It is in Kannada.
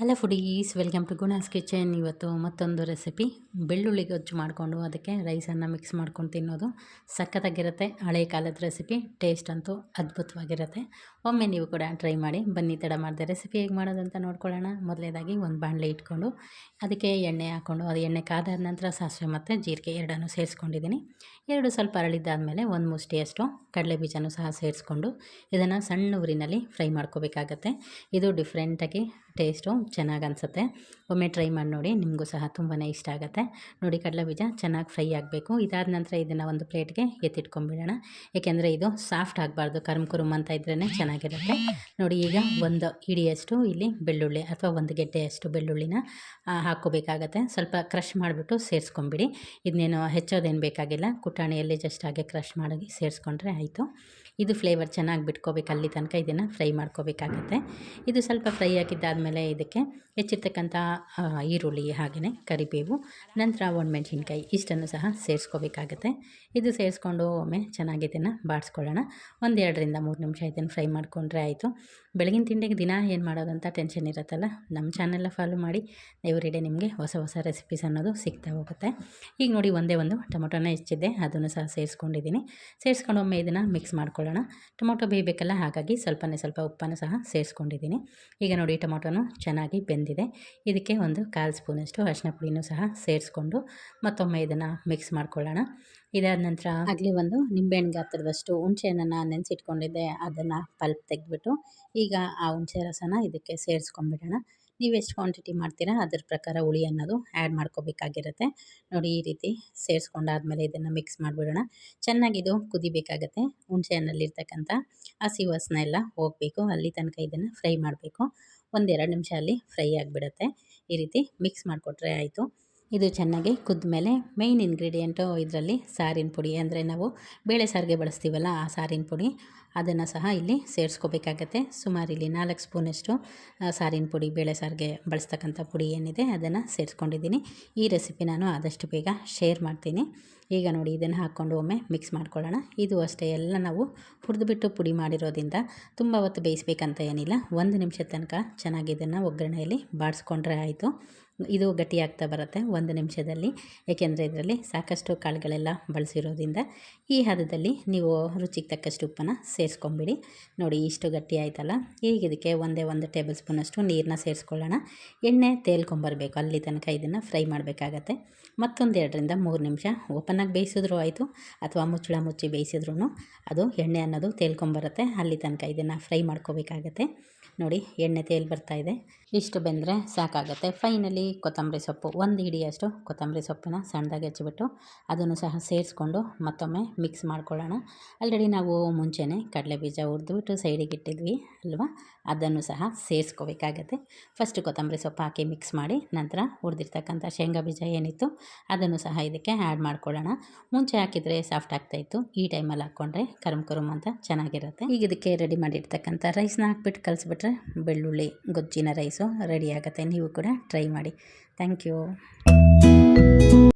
Hello foodies, welcome to Guna's kitchen. ಇವತ್ತು ಮತ್ತೊಂದು ರೆಸಿಪಿ ಬೆಳ್ಳುಳ್ಳಿ ಗೊಜ್ಜು ಮಾಡಿಕೊಂಡು ಅದಕ್ಕೆ ರೈಸನ್ನು ಮಿಕ್ಸ್ ಮಾಡ್ಕೊಂಡು ತಿನ್ನೋದು ಸಖತ್ತಾಗಿರುತ್ತೆ. ಹಳೆ ಕಾಲದ ರೆಸಿಪಿ, ಟೇಸ್ಟ್ ಅಂತೂ ಅದ್ಭುತವಾಗಿರುತ್ತೆ. ಒಮ್ಮೆ ನೀವು ಕೂಡ ಟ್ರೈ ಮಾಡಿ. ಬನ್ನಿ, ತಡ ಮಾಡಿದೆ ರೆಸಿಪಿ ಹೇಗೆ ಮಾಡೋದು ಅಂತ ನೋಡ್ಕೊಳ್ಳೋಣ. ಮೊದಲನೇದಾಗಿ ಒಂದು ಬಾಣಲೆ ಇಟ್ಕೊಂಡು ಅದಕ್ಕೆ ಎಣ್ಣೆ ಹಾಕ್ಕೊಂಡು ಅದು ಎಣ್ಣೆ ಕಾದಾದ ನಂತರ ಸಾಸಿವೆ ಮತ್ತು ಜೀರಿಗೆ ಎರಡನ್ನೂ ಸೇರಿಸ್ಕೊಂಡಿದ್ದೀನಿ. ಎರಡು ಸ್ವಲ್ಪ ಅರಳಿದ್ದಾದಮೇಲೆ ಒಂದು ಮುಷ್ಟಿಯಷ್ಟು ಕಡಲೆ ಬೀಜನೂ ಸಹ ಸೇರಿಸ್ಕೊಂಡು ಇದನ್ನು ಸಣ್ಣ ಉರಿನಲ್ಲಿ ಫ್ರೈ ಮಾಡ್ಕೋಬೇಕಾಗತ್ತೆ. ಇದು ಡಿಫ್ರೆಂಟಾಗಿ ಟೇಸ್ಟು ಚೆನ್ನಾಗಿ ಅನಿಸುತ್ತೆ. ಒಮ್ಮೆ ಟ್ರೈ ಮಾಡಿ ನೋಡಿ, ನಿಮಗೂ ಸಹ ತುಂಬಾ ಇಷ್ಟ ಆಗುತ್ತೆ. ನೋಡಿ, ಕಡಲೆ ಬೀಜ ಚೆನ್ನಾಗಿ ಫ್ರೈ ಆಗಬೇಕು. ಇದಾದ ನಂತರ ಇದನ್ನು ಒಂದು ಪ್ಲೇಟ್ಗೆ ಎತ್ತಿಟ್ಕೊಂಡ್ಬಿಡೋಣ. ಏಕೆಂದರೆ ಇದು ಸಾಫ್ಟ್ ಆಗಬಾರ್ದು, ಕರುಮ್ ಅಂತ ಇದ್ರೇ ಚೆನ್ನಾಗಿರುತ್ತೆ. ನೋಡಿ, ಈಗ ಒಂದು ಹಿಡಿಯಷ್ಟು ಇಲ್ಲಿ ಬೆಳ್ಳುಳ್ಳಿ ಅಥವಾ ಒಂದು ಗೆಡ್ಡೆಯಷ್ಟು ಬೆಳ್ಳುಳ್ಳಿನ ಹಾಕ್ಕೋಬೇಕಾಗತ್ತೆ. ಸ್ವಲ್ಪ ಕ್ರಷ್ ಮಾಡಿಬಿಟ್ಟು ಸೇರಿಸ್ಕೊಂಬಿಡಿ. ಇದನ್ನೇನು ಹೆಚ್ಚೋದೇನು ಬೇಕಾಗಿಲ್ಲ, ಕುಟಾಣಿಯಲ್ಲಿ ಜಸ್ಟ್ ಹಾಗೆ ಕ್ರಷ್ ಮಾಡಿ ಸೇರಿಸ್ಕೊಂಡ್ರೆ ಆಯಿತು. ಇದು ಫ್ಲೇವರ್ ಚೆನ್ನಾಗಿ ಬಿಟ್ಕೋಬೇಕು, ಅಲ್ಲಿ ತನಕ ಇದನ್ನು ಫ್ರೈ ಮಾಡ್ಕೋಬೇಕಾಗತ್ತೆ. ಇದು ಸ್ವಲ್ಪ ಫ್ರೈ ಆಗಿದ್ದಾದಮೇಲೆ ಇದಕ್ಕೆ ಹೆಚ್ಚಿರ್ತಕ್ಕಂಥ ಈರುಳ್ಳಿ, ಹಾಗೆಯೇ ಕರಿಬೇವು, ನಂತರ ಒಣಮೆಣಸಿನ್ಕಾಯಿ ಇಷ್ಟನ್ನು ಸಹ ಸೇರಿಸ್ಕೋಬೇಕಾಗತ್ತೆ. ಇದು ಸೇರಿಸ್ಕೊಂಡು ಒಮ್ಮೆ ಚೆನ್ನಾಗಿ ಇದನ್ನು ಬಾಡಿಸ್ಕೊಳ್ಳೋಣ. 1-2 ನಿಮಿಷ ಇದನ್ನು ಫ್ರೈ ಮಾಡಿಕೊಂಡ್ರೆ ಆಯಿತು. ಬೆಳಗಿನ ತಿಂಡಿಗೆ ದಿನ ಏನು ಮಾಡೋದು ಅಂತ ಟೆನ್ಷನ್ ಇರುತ್ತಲ್ಲ, ನಮ್ಮ ಚಾನೆಲ್ನ ಫಾಲೋ ಮಾಡಿ. ಎವ್ರಿಡೇ ನಿಮಗೆ ಹೊಸ ಹೊಸ ರೆಸಿಪೀಸ್ ಅನ್ನೋದು ಸಿಗ್ತಾ ಹೋಗುತ್ತೆ. ಈಗ ನೋಡಿ, ಒಂದೇ ಒಂದು ಟೊಮೊಟೊನ ಹೆಚ್ಚಿದ್ದೆ, ಅದನ್ನು ಸಹ ಸೇರಿಸ್ಕೊಂಡಿದ್ದೀನಿ. ಸೇರಿಸ್ಕೊಂಡು ಒಮ್ಮೆ ಇದನ್ನು ಮಿಕ್ಸ್ ಮಾಡ್ಕೊಳ್ಳೋಣ. ಟೊಮೊಟೊ ಬೇಯಬೇಕಲ್ಲ, ಹಾಗಾಗಿ ಸ್ವಲ್ಪ ಉಪ್ಪನ್ನು ಸಹ ಸೇರಿಸ್ಕೊಂಡಿದ್ದೀನಿ. ಈಗ ನೋಡಿ, ಟೊಮೊಟೊನು ಚೆನ್ನಾಗಿ ಬೆಂದಿದೆ. ಇದಕ್ಕೆ ಒಂದು 1/4 ಸ್ಪೂನಷ್ಟು ಅರಿಶಿನ ಪುಡಿನೂ ಸಹ ಸೇರಿಸ್ಕೊಂಡು ಮತ್ತೊಮ್ಮೆ ಇದನ್ನು ಮಿಕ್ಸ್ ಮಾಡ್ಕೊಳ್ಳೋಣ. ಇದಾದ ನಂತರ ಆಗಲೇ ಒಂದು ನಿಂಬೆಹಣ್ಣು ಗಾತ್ರದಷ್ಟು ಹುಣಸೆಹಣ್ಣನ್ನು ನೆನೆಸಿಟ್ಕೊಂಡಿದ್ದೆ, ಅದನ್ನು ಪಲ್ಪ್ ತೆಗೆದ್ಬಿಟ್ಟು ಈಗ ಆ ಹುಣಸೆ ರಸನ ಇದಕ್ಕೆ ಸೇರಿಸ್ಕೊಂಡ್ಬಿಡೋಣ. ನೀವು ಎಷ್ಟು ಕ್ವಾಂಟಿಟಿ ಮಾಡ್ತೀರಾ ಅದ್ರ ಪ್ರಕಾರ ಹುಳಿ ಅನ್ನೋದು ಆ್ಯಡ್ ಮಾಡ್ಕೋಬೇಕಾಗಿರುತ್ತೆ. ನೋಡಿ, ಈ ರೀತಿ ಸೇರಿಸ್ಕೊಂಡಾದ್ಮೇಲೆ ಇದನ್ನು ಮಿಕ್ಸ್ ಮಾಡಿಬಿಡೋಣ. ಚೆನ್ನಾಗಿದು ಕುದಿಬೇಕಾಗತ್ತೆ. ಹುಣಸೆ ಹಣ್ಣಲ್ಲಿರ್ತಕ್ಕಂಥ ಹಸಿ ವಾಸನೆ ಎಲ್ಲ ಹೋಗಬೇಕು, ಅಲ್ಲಿ ತನಕ ಇದನ್ನು ಫ್ರೈ ಮಾಡಬೇಕು. 1-2 ನಿಮಿಷ ಅಲ್ಲಿ ಫ್ರೈ ಆಗಿಬಿಡುತ್ತೆ. ಈ ರೀತಿ ಮಿಕ್ಸ್ ಮಾಡಿಕೊಟ್ರೆ ಆಯಿತು. ಇದು ಚೆನ್ನಾಗಿ ಕುದ್ಮೇಲೆ ಮೇಯ್ನ್ ಇಂಗ್ರೀಡಿಯೆಂಟು ಇದರಲ್ಲಿ ಸಾರಿನ ಪುಡಿ, ಅಂದರೆ ನಾವು ಬೇಳೆ ಸಾರಿಗೆ ಬಳಸ್ತೀವಲ್ಲ ಆ ಸಾರಿನ ಪುಡಿ, ಅದನ್ನು ಸಹ ಇಲ್ಲಿ ಸೇರಿಸ್ಕೋಬೇಕಾಗತ್ತೆ. ಸುಮಾರು ಇಲ್ಲಿ 4 ಸ್ಪೂನಷ್ಟು ಸಾರಿನ ಪುಡಿ, ಬೇಳೆ ಸಾರಿಗೆ ಬಳಸ್ತಕ್ಕಂಥ ಪುಡಿ ಏನಿದೆ ಅದನ್ನು ಸೇರಿಸ್ಕೊಂಡಿದ್ದೀನಿ. ಈ ರೆಸಿಪಿ ನಾನು ಆದಷ್ಟು ಬೇಗ ಶೇರ್ ಮಾಡ್ತೀನಿ. ಈಗ ನೋಡಿ, ಇದನ್ನು ಹಾಕ್ಕೊಂಡು ಒಮ್ಮೆ ಮಿಕ್ಸ್ ಮಾಡ್ಕೊಳ್ಳೋಣ. ಇದು ಅಷ್ಟೇ, ಎಲ್ಲ ನಾವು ಹುರಿದುಬಿಟ್ಟು ಪುಡಿ ಮಾಡಿರೋದ್ರಿಂದ ತುಂಬ ಹೊತ್ತು ಬೇಯಿಸ್ಬೇಕಂತ ಏನಿಲ್ಲ. 1 ನಿಮಿಷದ ತನಕ ಚೆನ್ನಾಗಿ ಇದನ್ನು ಒಗ್ಗರಣೆಯಲ್ಲಿ ಬಾಡಿಸ್ಕೊಂಡ್ರೆ ಆಯಿತು. ಇದು ಗಟ್ಟಿಯಾಗ್ತಾ ಬರುತ್ತೆ 1 ನಿಮಿಷದಲ್ಲಿ, ಏಕೆಂದರೆ ಇದರಲ್ಲಿ ಸಾಕಷ್ಟು ಕಾಳುಗಳೆಲ್ಲ ಬಳಸಿರೋದ್ರಿಂದ. ಈ ಹದದಲ್ಲಿ ನೀವು ರುಚಿಗೆ ತಕ್ಕಷ್ಟು ಉಪ್ಪನ್ನು ಸೇರಿಸ್ಕೊಂಬಿಡಿ. ನೋಡಿ, ಇಷ್ಟು ಗಟ್ಟಿ ಆಯ್ತಲ್ಲ. ಈಗ ಇದಕ್ಕೆ 1 ಟೇಬಲ್ ಸ್ಪೂನಷ್ಟು ನೀರನ್ನ ಸೇರಿಸ್ಕೊಳ್ಳೋಣ. ಎಣ್ಣೆ ತೇಲ್ಕೊಂಬರಬೇಕು, ಅಲ್ಲಿ ತನಕ ಇದನ್ನು ಫ್ರೈ ಮಾಡಬೇಕಾಗತ್ತೆ. ಮತ್ತೊಂದು 2-3 ನಿಮಿಷ ಓಪನ್ನಾಗಿ ಬೇಯಿಸಿದ್ರೂ ಆಯಿತು, ಅಥವಾ ಮುಚ್ಚಳ ಮುಚ್ಚಿ ಬೇಯಿಸಿದ್ರೂ ಅದು ಎಣ್ಣೆ ಅನ್ನೋದು ತೇಲ್ಕೊಂಬರುತ್ತೆ. ಅಲ್ಲಿ ತನಕ ಇದನ್ನು ಫ್ರೈ ಮಾಡ್ಕೋಬೇಕಾಗತ್ತೆ. ನೋಡಿ, ಎಣ್ಣೆ ತೇಲ್ ಬರ್ತಾಯಿದೆ. ಇಷ್ಟು ಬೆಂದರೆ ಸಾಕಾಗುತ್ತೆ. ಫೈನಲಿ ಕೊತ್ತಂಬರಿ ಸೊಪ್ಪು, 1 ಹಿಡಿಯಷ್ಟು ಕೊತ್ತಂಬರಿ ಸೊಪ್ಪನ್ನು ಸಣ್ಣದಾಗಿ ಹೆಚ್ಚಿಬಿಟ್ಟು ಅದನ್ನು ಸಹ ಸೇರಿಸ್ಕೊಂಡು ಮತ್ತೊಮ್ಮೆ ಮಿಕ್ಸ್ ಮಾಡ್ಕೊಳ್ಳೋಣ. ಆಲ್ರೆಡಿ ನಾವು ಮುಂಚೆನೇ ಕಡಲೆ ಬೀಜ ಹುರಿದ್ಬಿಟ್ಟು ಸೈಡಿಗೆ ಇಟ್ಟಿದ್ವಿ ಅಲ್ವಾ, ಅದನ್ನು ಸಹ ಸೇರಿಸ್ಕೋಬೇಕಾಗತ್ತೆ. ಫಸ್ಟ್ ಕೊತ್ತಂಬರಿ ಸೊಪ್ಪು ಹಾಕಿ ಮಿಕ್ಸ್ ಮಾಡಿ, ನಂತರ ಹುರಿದಿರ್ತಕ್ಕಂಥ ಶೇಂಗಾ ಬೀಜ ಏನಿತ್ತು ಅದನ್ನು ಸಹ ಇದಕ್ಕೆ ಆ್ಯಡ್ ಮಾಡ್ಕೊಳ್ಳೋಣ. ಮುಂಚೆ ಹಾಕಿದರೆ ಸಾಫ್ಟ್ ಆಗ್ತಾಯಿತ್ತು, ಈ ಟೈಮಲ್ಲಿ ಹಾಕ್ಕೊಂಡ್ರೆ ಕರುಮ್ ಅಂತ ಚೆನ್ನಾಗಿರುತ್ತೆ. ಈಗ ಇದಕ್ಕೆ ರೆಡಿ ಮಾಡಿರ್ತಕ್ಕಂಥ ರೈಸ್ನ ಹಾಕ್ಬಿಟ್ಟು ಕಲಿಸ್ಬಿಟ್ರೆ ಬೆಳ್ಳುಳ್ಳಿ ಗೊಜ್ಜಿನ ರೈಸು ರೆಡಿ ಆಗುತ್ತೆ. ನೀವು ಕೂಡ ಟ್ರೈ ಮಾಡಿ. Thank you.